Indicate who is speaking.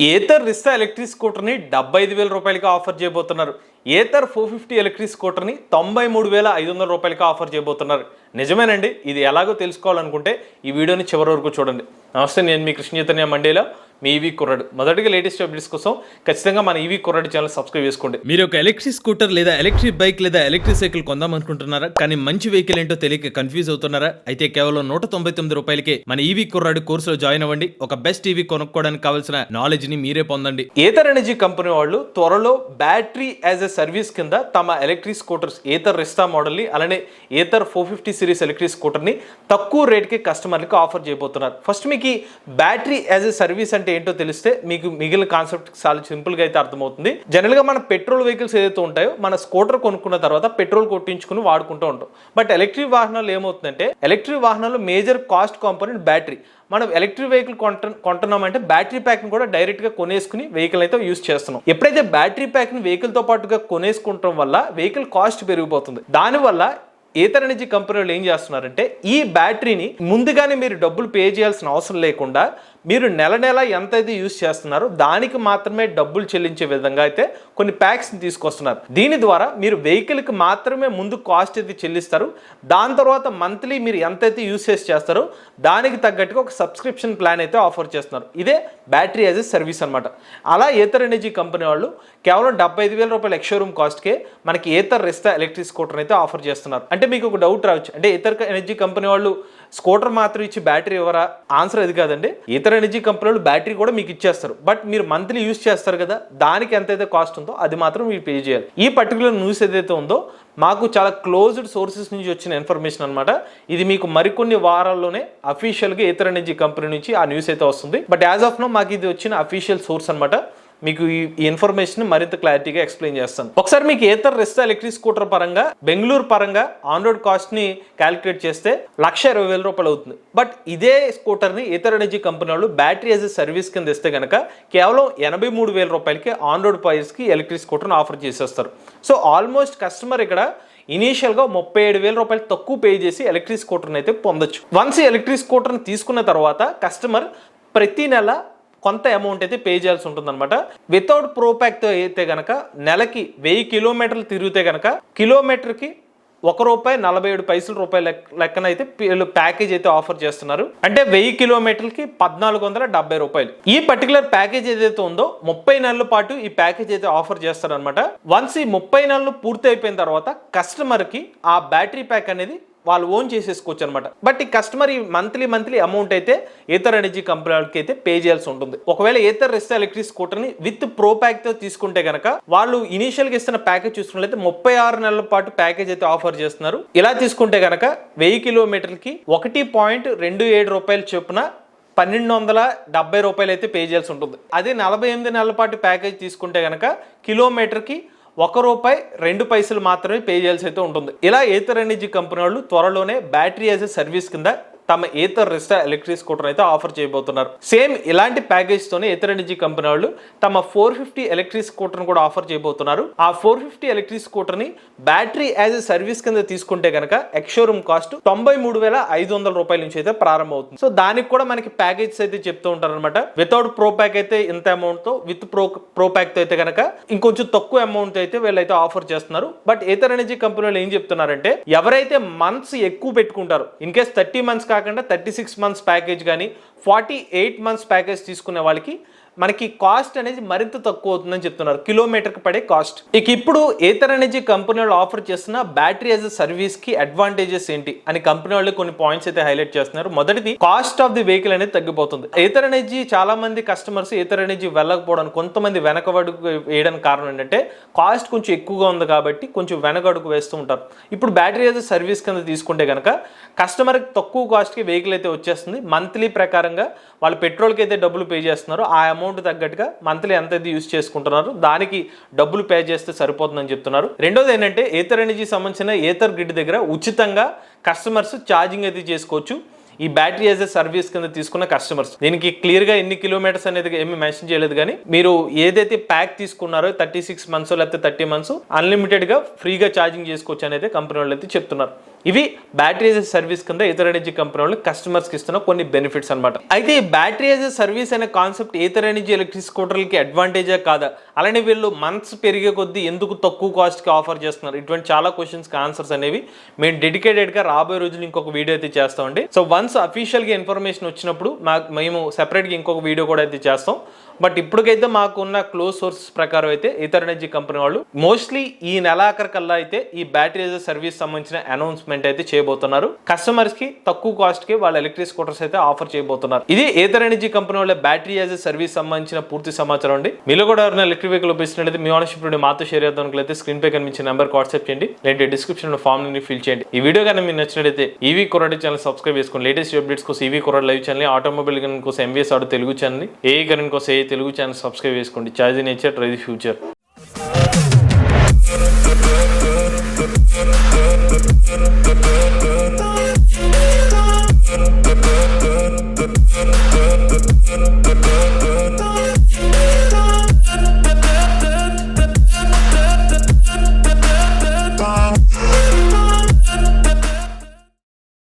Speaker 1: Ather రిస్టా electric స్కూటర్ని 75,000 రూపాయలకి offer చేయబోతున్నారు. Ather 450 electric స్కూటర్ని 93,500 రూపాయలకి ఆఫర్ చేయబోతున్నారు. నిజమేనండి. ఇది ఎలాగో తెలుసుకోవాలనుకుంటే ఈ వీడియోని చివరి వరకు చూడండి. నమస్తే, నేను మీ కృష్ణ చైతన్య మండేలో మీ ఈవీ కుర్రాడు. మొదటిగా లేటెస్ట్ అప్డేట్స్ కోసం ఖచ్చితంగా మన ఈవీ కుర్రాడు ఛానల్ సబ్స్క్రైబ్ చేసుకోండి.
Speaker 2: మీరు ఒక ఎలక్ట్రిక్ స్కూటర్ లేదా ఎలక్ట్రిక్ బైక్ లేదా ఎలక్ట్రిక్ సైకిల్ కొందాం అనుకుంటున్నారా? కానీ మంచి వెహికల్ ఏంటో తెలియక కన్ఫ్యూజ్ అవుతున్నారా? అయితే కేవలం 199 రూపాయలకే మన ఈవీ కుర్రాడు కోర్సులో జాయిన్ అవ్వండి. ఒక బెస్ట్ ఈవీ కొనుక్కోవడానికి కావాల్సిన నాలెడ్జ్ ని మీరే పొందండి.
Speaker 1: ఏథర్ ఎనర్జీ కంపెనీ వాళ్ళు త్వరలో బ్యాటరీ యాజ్ ఎ సర్వీస్ కింద తమ ఎలక్ట్రిక్ స్కూటర్స్ ఏథర్ రిస్టా మోడల్ ని అలానే ఏథర్ 450 సిరీస్ ఎలక్ట్రిక్ స్కూటర్ ని తక్కువ రేట్కి కస్టమర్లకు ఆఫర్ చేయబోతున్నారు. ఫస్ట్ మీకు బ్యాటరీ యాజ్ ఎ సర్వీస్ అంటే ఏంటో తెలిస్తే మీకు మిగిలిన కాన్సెప్ట్ చాలా సింపుల్ గా అయితే అర్థమవుతుంది. జనరల్ గా మన పెట్రోల్ వెహికల్స్ ఏదైతే ఉంటాయో మన స్కూటర్ కొనుక్కున్న తర్వాత పెట్రోల్ కొట్టించుకుని వాడుకుంటూ ఉంటాం. బట్ ఎలక్ట్రిక్ వాహనాలు ఏమవుతుందంటే ఎలక్ట్రిక్ వాహనాలు మేజర్ కాస్ట్ కాంపోనెంట్ బ్యాటరీ. మనం ఎలక్ట్రిక్ వెహికల్ కొంటున్నామంటే బ్యాటరీ ప్యాక్ ని కూడా డైరెక్ట్ గా కొనేసుకుని వెహికల్ అయితే యూస్ చేస్తున్నాం. ఎప్పుడైతే బ్యాటరీ ప్యాక్ ని వెహికల్ తో పాటుగా కొనేసుకుంటాం వల్ల వెహికల్ కాస్ట్ పెరిగిపోతుంది. దానివల్ల ఏథర్ ఎనర్జీ కంపెనీలు ఏం చేస్తున్నారంటే ఈ బ్యాటరీని ముందుగానే మీరు డబ్బులు పే చేయాల్సిన అవసరం లేకుండా మీరు నెల నెల ఎంత అయితే యూజ్ చేస్తున్నారో దానికి మాత్రమే డబ్బులు చెల్లించే విధంగా అయితే కొన్ని ప్యాక్స్ని తీసుకొస్తున్నారు. దీని ద్వారా మీరు వెహికల్కి మాత్రమే ముందు కాస్ట్ అయితే చెల్లిస్తారు. దాని తర్వాత మంత్లీ మీరు ఎంతైతే యూసేజ్ చేస్తారో దానికి తగ్గట్టుగా ఒక సబ్స్క్రిప్షన్ ప్లాన్ అయితే ఆఫర్ చేస్తున్నారు. ఇదే బ్యాటరీ యాజ్ ఎ సర్వీస్ అనమాట. అలా ఏథర్ ఎనర్జీ కంపెనీ వాళ్ళు కేవలం 75,000 రూపాయల ఎక్స్షోరూమ్ కాస్ట్కే మనకి ఏథర్ రిస్టా ఎలక్ట్రిక్ స్కూటర్ అయితే ఆఫర్ చేస్తున్నారు. అంటే మీకు ఒక డౌట్ రావచ్చు, అంటే ఏథర్ ఎనర్జీ కంపెనీ వాళ్ళు స్కూటర్ మాత్రం ఇచ్చి బ్యాటరీ ఇవ్వరా? ఆన్సర్ అది కాదండి. ఏథర్ ఎనర్జీ కంపెనీ వాళ్ళు బ్యాటరీ కూడా మీకు ఇచ్చేస్తారు. బట్ మీరు మంత్లీ యూస్ చేస్తారు కదా, దానికి ఎంతైతే కాస్ట్ ఉందో అది మాత్రం మీరు పే చేయాలి. ఈ పర్టికులర్ న్యూస్ ఏదైతే ఉందో మాకు చాలా క్లోజ్డ్ సోర్సెస్ నుంచి వచ్చిన ఇన్ఫర్మేషన్ అనమాట. ఇది మీకు మరికొన్ని వారాల్లోనే అఫీషియల్గా ఏథర్ ఎనర్జీ కంపెనీ నుంచి ఆ న్యూస్ అయితే వస్తుంది. బట్ యాజ్ ఆఫ్ నో మాకు ఇది వచ్చిన అఫీషియల్ సోర్స్ అనమాట. మీకు ఈ ఇన్ఫర్మేషన్ మరింత క్లారిటీగా ఎక్స్ప్లెయిన్ చేస్తాను. ఒకసారి మీకు ఏథర్ రిస్టా ఎలక్ట్రిక్ స్కూటర్ పరంగా బెంగళూరు పరంగా ఆన్ రోడ్ కాస్ట్ ని క్యాలిక్యులేట్ చేస్తే 1,20,000 రూపాయలు అవుతుంది. బట్ ఇదే స్కూటర్ ని ఏథర్ ఎనర్జీ కంపెనీ వాళ్ళు బ్యాటరీ యాజ్ ఎ సర్వీస్ కింద ఇస్తే కనుక కేవలం 83,000 రూపాయలకి ఆన్ రోడ్ ప్రైస్ కి ఎలక్ట్రిక్ స్కూటర్ని ఆఫర్ చేసేస్తారు. సో ఆల్మోస్ట్ కస్టమర్ ఇక్కడ ఇనీషియల్గా 37,000 రూపాయలు తక్కువ పే చేసి ఎలక్ట్రిక్ స్కూటర్ని అయితే పొందొచ్చు. వన్స్ ఎలక్ట్రిక్ స్కూటర్ని తీసుకున్న తర్వాత కస్టమర్ ప్రతి నెల కొంత అమౌంట్ అయితే పే చేయాల్సి ఉంటుంది అనమాట. వితౌట్ ప్రో ప్యాక్తో అయితే కనుక నెలకి 1000 కిలోమీటర్లు తిరిగితే కనుక కిలోమీటర్కి ₹1.47 లెక్కన అయితే ప్యాకేజ్ అయితే ఆఫర్ చేస్తున్నారు. అంటే 1000 కిలోమీటర్లకి ₹1,470. ఈ పర్టికులర్ ప్యాకేజ్ ఏదైతే ఉందో 30 నెలల పాటు ఈ ప్యాకేజ్ అయితే ఆఫర్ చేస్తారు అనమాట. వన్స్ ఈ 30 నెలలు పూర్తి అయిపోయిన తర్వాత కస్టమర్ కి ఆ బ్యాటరీ ప్యాక్ అనేది వాళ్ళు ఓన్ చేసేసుకోవచ్చు అనమాట. బట్ ఈ కస్టమర్ ఈ మంత్లీ అమౌంట్ అయితే ఏథర్ ఎనర్జీ కంపెనీ వాళ్ళకి అయితే పే చేయాల్సి ఉంటుంది. ఒకవేళ ఏథర్ రిస్టా ఎలక్ట్రిక్ స్కూటర్ ని విత్ ప్రో ప్యాక్ తో తీసుకుంటే కనుక వాళ్ళు ఇనిషియల్ గా ఇస్తున్న ప్యాకేజ్ చూసుకున్నట్లయితే 36 నెలల పాటు ప్యాకేజ్ అయితే ఆఫర్ చేస్తున్నారు. ఇలా తీసుకుంటే కనుక 1000 కిలోమీటర్లకి ₹1.27 చొప్పున ₹1,270 అయితే పే చేయాల్సి ఉంటుంది. అదే 48 నెలల పాటు ప్యాకేజ్ తీసుకుంటే కనుక కిలోమీటర్కి ₹1.02 మాత్రమే పే చేయాల్సి అయితే ఉంటుంది. ఇలా ఏథర్ ఎనర్జీ కంపెనీ వాళ్ళు త్వరలోనే బ్యాటరీ యాజ్ ఎ సర్వీస్ కింద తమ ఏథర్ రిస్టా ఎలక్ట్రిక్ స్కూటర్ అయితే ఆఫర్ చేయబోతున్నారు. సేమ్ ఇలాంటి ప్యాకేజ్ తోనే ఏథర్ ఎనర్జీ కంపెనీ వాళ్ళు తమ 450 ఎలక్ట్రిక్ స్కూటర్ కూడా ఆఫర్ చేయబోతున్నారు. ఆ 450 ఎలక్ట్రిక్ స్కూటర్ ని బ్యాటరీ యాజ్ ఎ సర్వీస్ కింద తీసుకుంటే కనుక ఎక్స్షోరూమ్ కాస్ట్ 93,500 రూపాయల నుంచి అయితే ప్రారంభం అవుతుంది. సో దానికి కూడా మనకి ప్యాకేజ్ అయితే చెప్తూ ఉంటారు అనమాట. వితౌట్ ప్రో ప్యాక్ అయితే ఇంత అమౌంట్ తో, విత్ ప్రో ప్యాక్ తో అయితే కనుక ఇంకొంచెం తక్కువ అమౌంట్ అయితే వీళ్ళైతే ఆఫర్ చేస్తున్నారు. బట్ ఏథర్ ఎనర్జీ కంపెనీ వాళ్ళు ఏం చెప్తున్నారంటే ఎవరైతే మంత్స్ ఎక్కువ పెట్టుకుంటారో, ఇన్ కేస్ 30 మంత్స్ కాకుండా 36 మంత్స్ ప్యాకేజ్ కానీ 48 మంత్స్ ప్యాకేజ్ తీసుకునే వాళ్ళకి మనకి కాస్ట్ అనేది మరింత తక్కువ అవుతుందని చెప్తున్నారు, కిలోమీటర్కి పడే కాస్ట్. ఇక ఇప్పుడు ఏథర్ ఎనర్జీ కంపెనీ వాళ్ళు ఆఫర్ చేస్తున్న బ్యాటరీ యాజ్ ఎ సర్వీస్ కి అడ్వాంటేజెస్ ఏంటి అని కంపెనీ వాళ్ళు కొన్ని పాయింట్స్ అయితే హైలైట్ చేస్తున్నారు. మొదటిది కాస్ట్ ఆఫ్ ది వెహికల్ అనేది తగ్గిపోతుంది. ఏథర్ ఎనర్జీ చాలా మంది కస్టమర్స్ ఏథర్ ఎనర్జీ వెళ్ళకపోవడానికి, కొంతమంది వెనకడుగు వేయడానికి కారణం ఏంటంటే కాస్ట్ కొంచెం ఎక్కువగా ఉంది కాబట్టి కొంచెం వెనకడుగు వేస్తూ ఉంటారు. ఇప్పుడు బ్యాటరీ యాజ్ ఎ సర్వీస్ కింద తీసుకుంటే కనుక కస్టమర్కి తక్కువ కాస్ట్కి వెహికల్ అయితే వచ్చేస్తుంది. మంత్లీ ప్రకారంగా వాళ్ళు పెట్రోల్కి అయితే డబ్బులు పే చేస్తున్నారు, ఆ అమౌంట్ తగ్గట్టుగా మంత్లీ ఎంత అయితే యూజ్ చేసుకుంటున్నారు దానికి డబ్బులు పే చేస్తే సరిపోతుందని చెప్తున్నారు. రెండోది ఏంటంటే ఏథర్ ఎనర్జీ సంబంధించిన ఏథర్ గ్రిడ్ దగ్గర ఉచితంగా కస్టమర్స్ ఛార్జింగ్ అయితే చేసుకోవచ్చు. ఈ బ్యాటరీ యాజ్ ఎ సర్వీస్ కింద తీసుకున్న కస్టమర్స్ దీనికి క్లియర్ గా ఎన్ని కిలోమీటర్స్ అనేది ఏమి మెన్షన్ చేయలేదు, కానీ మీరు ఏదైతే ప్యాక్ తీసుకున్నారో 36 మంత్స్ లేకపోతే 30 మంత్స్ అన్లిమిటెడ్ గా ఫ్రీగా ఛార్జింగ్ చేసుకోవచ్చు అనేది కంపెనీ వాళ్ళు అయితే చెప్తున్నారు. ఇవి బ్యాటరీ యాజ్ ఎ సర్వీస్ కింద ఈథర్ ఎనర్జీ కంపెనీ వాళ్ళు కస్టమర్స్ కి ఇస్తున్న కొన్ని బెనిఫిట్స్ అన్నమాట. అయితే ఈ బ్యాటరీ యాజ్ ఎ సర్వీస్ అనే కాన్సెప్ట్ ఈథర్ ఎనర్జీ ఎలక్ట్రిక్ స్కూటర్లకి అడ్వాంటేజా కాదా, అలానే వీళ్ళు మంత్స్ పెరిగే కొద్దీ ఎందుకు తక్కువ కాస్ట్ కి ఆఫర్ చేస్తున్నారు, ఇటువంటి చాలా క్వశ్చన్స్ కి ఆన్సర్స్ అనేవి మేము డెడికేటెడ్ గా రాబోయే రోజులు ఇంకొక వీడియో అయితే చేస్తామండి. సో వన్స్ అఫీషియల్ గా ఇన్ఫర్మేషన్ వచ్చినప్పుడు మేము సెపరేట్ గా ఇంకొక వీడియో కూడా అయితే చేస్తాం. బట్ ఇప్పటికైతే మాకున్న క్లోజ్ సోర్సెస్ ప్రకారం అయితే ఈథర్ ఎనర్జీ కంపెనీ వాళ్ళు మోస్ట్లీ ఈ నెలాఖరు కల్లా అయితే ఈ బ్యాటరీ యాజ్ ఎ సర్వీస్ సంబంధించిన అనౌన్స్మెంట్ అయితే చేయబోతున్నారు. కస్టమర్స్ కి తక్కువ కాస్ట్ కి వాళ్ళ ఎలక్ట్రిక్ స్కూటర్స్ అయితే ఆఫర్ చేయబోతున్నారు. ఇది ఈథర్ ఎనర్జీ కంపెనీ వాళ్ళ బ్యాటరీ యాజ్ ఎ సర్వీస్ సంబంధించిన పూర్తి సమాచారం అండి. మీలో కూడా ఎవరైనా ఎలక్ట్రిక్ వెహికల్ ఉపయోగిస్తున్నట్లయితే మీ ఓనర్షిప్ నుండి మాతో షేర్ చేద్దాం అనుకుంటే స్క్రీన్ పై కనిపించిన నెంబర్ వాట్సాప్ చేయండి, లేదంటే డిస్క్రిప్షన్ లో ఫామ్ ని ఫిల్ చేయండి. ఈ వీడియో కానీ మీకు నచ్చినట్లయితే ఈవీ కుర్రాడి ఛానల్ సబ్స్క్రైబ్ చేసుకోండి. లేటెస్ట్ అప్డేట్స్ కోసం ఈవీ కుర్రాడి లైవ్ ఛానల్, ఆటోమొబైల్ కోసం ఎంవీఎస్ ఆటో తెలుగు ఛానల్, ఏ కరెంట్ కోసం ఏ తెలుగు ఛానల్ సబ్స్క్రైబ్ చేసుకోండి. Charge nature try the future.